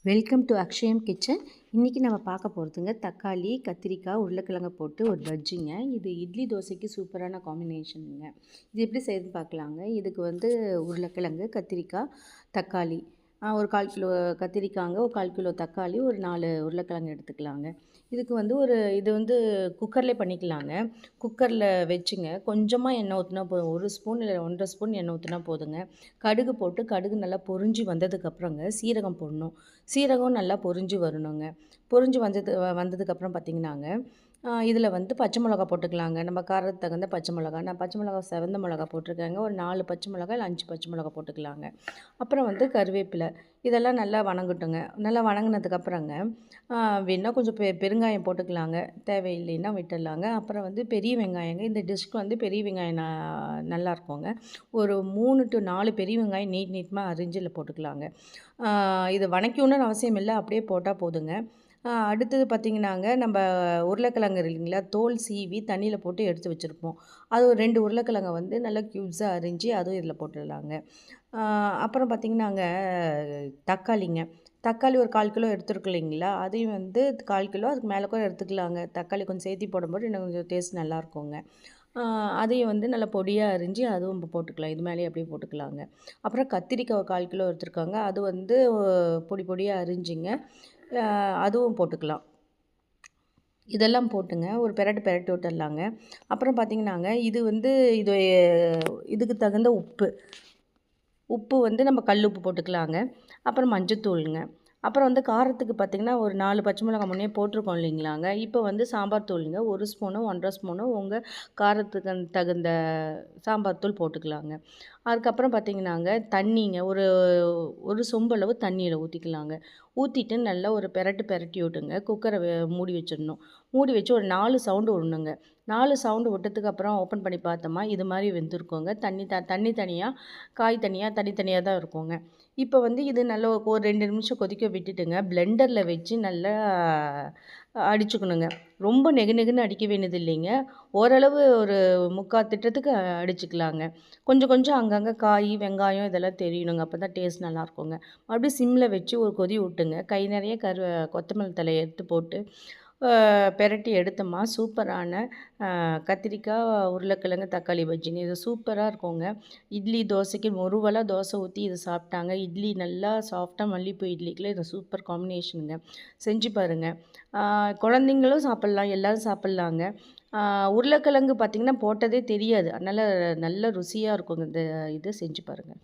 Welcome to Akshayam kitchen. இன்றைக்கி நம்ம பார்க்க போகிறதுங்க தக்காளி, கத்திரிக்காய், உருளைக்கிழங்கு போட்டு ஒரு பஜ்ஜிங்க. இது இட்லி தோசைக்கு சூப்பரான காம்பினேஷனுங்க. இது எப்படி செய்யுதுன்னு பார்க்கலாங்க. இதுக்கு உருளைக்கிழங்கு, கத்திரிக்காய், தக்காளி, ஒரு 1/4 கிலோ கத்திரிக்காங்க, ஒரு 1/4 கிலோ தக்காளி, ஒரு 4 உருளைக்கிழங்கு எடுத்துக்கலாங்க. இதுக்கு இது குக்கர்லேயே பண்ணிக்கலாங்க. குக்கரில் வச்சுங்க கொஞ்சமாக எண்ணெய் ஊற்றினா போதும். 1 ஸ்பூன் இல்லை 1.5 ஸ்பூன் எண்ணெய் ஊற்றினா போதுங்க. கடுகு போட்டு கடுகு நல்லா பொரிஞ்சு வந்ததுக்கப்புறங்க சீரகம் போடணும். சீரகம் நல்லா பொரிஞ்சு வரணுங்க. பொரிஞ்சு வந்ததுக்கப்புறம் பார்த்திங்கனாங்க இதில் பச்சை மிளகா போட்டுக்கலாங்க. நம்ம காரத்துக்கு தகுந்த பச்சை மிளகா. நான் பச்சை மிளகா செவந்த மிளகா போட்டிருக்கேங்க. ஒரு 4 பச்சை மிளகா இல்லை 5 பச்சை மிளகா போட்டுக்கலாங்க. அப்புறம் கருவேப்பிலை இதெல்லாம் நல்லா வணங்கட்டுங்க. நல்லா வணங்கினதுக்கப்புறங்க வேணால் கொஞ்சம் பெருங்காயம் போட்டுக்கலாங்க. தேவையில்லைன்னா விட்டுடலாங்க. அப்புறம் பெரிய வெங்காயங்க. இந்த டிஷ்க்கு பெரிய வெங்காயம் நல்லா இருக்குங்க. ஒரு 3 to 4 பெரிய வெங்காயம் நீட்டமாக அரிஞ்சில் போட்டுக்கலாங்க. இது வணக்கணும்னு அவசியம் இல்லை, அப்படியே போட்டால் போதுங்க. அடுத்தது பார்த்திங்கனாங்க, நம்ம உருளைக்கிழங்கு இல்லைங்களா, தோல் சீவி தண்ணியில் போட்டு எடுத்து வச்சுருப்போம். அது ஒரு 2 உருளைக்கிழங்கை நல்லா க்யூப்ஸாக அரிஞ்சு அதுவும் இதில் போட்டுடலாங்க. அப்புறம் பார்த்திங்கனாங்க தக்காளிங்க. தக்காளி ஒரு 1/4 கிலோ எடுத்துருக்கு இல்லைங்களா, அதையும் 1/4 கிலோ அதுக்கு மேலே கூட எடுத்துக்கலாங்க. தக்காளி கொஞ்சம் சேர்த்தி போடும்போது இன்னும் கொஞ்சம் டேஸ்ட் நல்லாயிருக்குங்க. அதையும் நல்லா பொடியாக அரிஞ்சு அதுவும் போட்டுக்கலாம். இது மேலேயே அப்படியே போட்டுக்கலாங்க. அப்புறம் கத்திரிக்காய் ஒரு 1/4 கிலோ எடுத்துருக்காங்க. அது பொடி பொடியாக அரிஞ்சிங்க அதுவும் போட்டுக்கலாம். இதெல்லாம் போட்டுங்க ஒரு பெரட்டி விட்டுடலாங்க. அப்புறம் பார்த்திங்கனாங்க இது இதுக்கு தகுந்த உப்பு நம்ம கல் உப்பு போட்டுக்கலாங்க. அப்புறம் மஞ்சத்தூளுங்க. அப்புறம் காரத்துக்கு பார்த்திங்கன்னா ஒரு 4 பச்சை மிளகா முன்னே போட்டிருக்கோம் இல்லைங்களாங்க. இப்போ சாம்பார் தூளுங்க 1 ஸ்பூனோ 1.5 ஸ்பூனோ உங்கள் காரத்துக்கு தகுந்த சாம்பார் தூள் போட்டுக்கலாங்க. அதுக்கப்புறம் பார்த்திங்கனாங்க தண்ணிங்க ஒரு சொம்பளவு தண்ணியில் ஊற்றிக்கலாங்க. ஊற்றிட்டு நல்லா ஒரு பெரட்டி விட்டுங்க. குக்கரை மூடி வச்சிடணும். மூடி வச்சு ஒரு 4 சவுண்டு விடணுங்க. 4 சவுண்டு விட்டதுக்கப்புறம் ஓப்பன் பண்ணி பார்த்தோமா இது மாதிரி வெந்திருக்கோங்க. தண்ணி தனியாக, காய் தனியாக, தனித்தனியாக தான் இருக்குங்க. இப்போ இது நல்லா ஒரு 2 நிமிஷம் கொதிக்க விட்டுட்டுங்க பிளெண்டரில் வச்சு நல்லா அடிச்சுக்கணுங்க. ரொம்ப நெகுன்னு அடிக்க வேண்டியது இல்லைங்க. ஓரளவு ஒரு 3/4 திட்டத்துக்கு அடிச்சுக்கலாங்க. கொஞ்சம் அங்கங்கே காய், வெங்காயம் இதெல்லாம் தெரியணுங்க. அப்போ தான் டேஸ்ட் நல்லாயிருக்குங்க. மறுபடியும் சிம்மில் வச்சு ஒரு கொதி விட்டுங்க. கை நிறைய கொத்தமல்லி தலையை எடுத்து போட்டு பெரட்டி எடுத்தோமா சூப்பரான கத்திரிக்காய், உருளைக்கிழங்கு, தக்காளி பஜ்ஜிங்க. இது சூப்பராக இருக்குங்க. இட்லி தோசைக்கு முறுவலாக தோசை ஊற்றி இது சாப்பிட்டாங்க. இட்லி நல்லா சாஃப்டாக மல்லிப்பூ இட்லிக்குள்ள இது சூப்பர் காம்பினேஷனுங்க. செஞ்சு பாருங்கள். குழந்தைங்களும் சாப்பிட்லாம், எல்லோரும் சாப்பிட்லாங்க. உருளைக்கிழங்கு பார்த்திங்கன்னா போட்டதே தெரியாது. அதனால் நல்ல ருசியாக இருக்குங்க. இது செஞ்சு பாருங்கள்.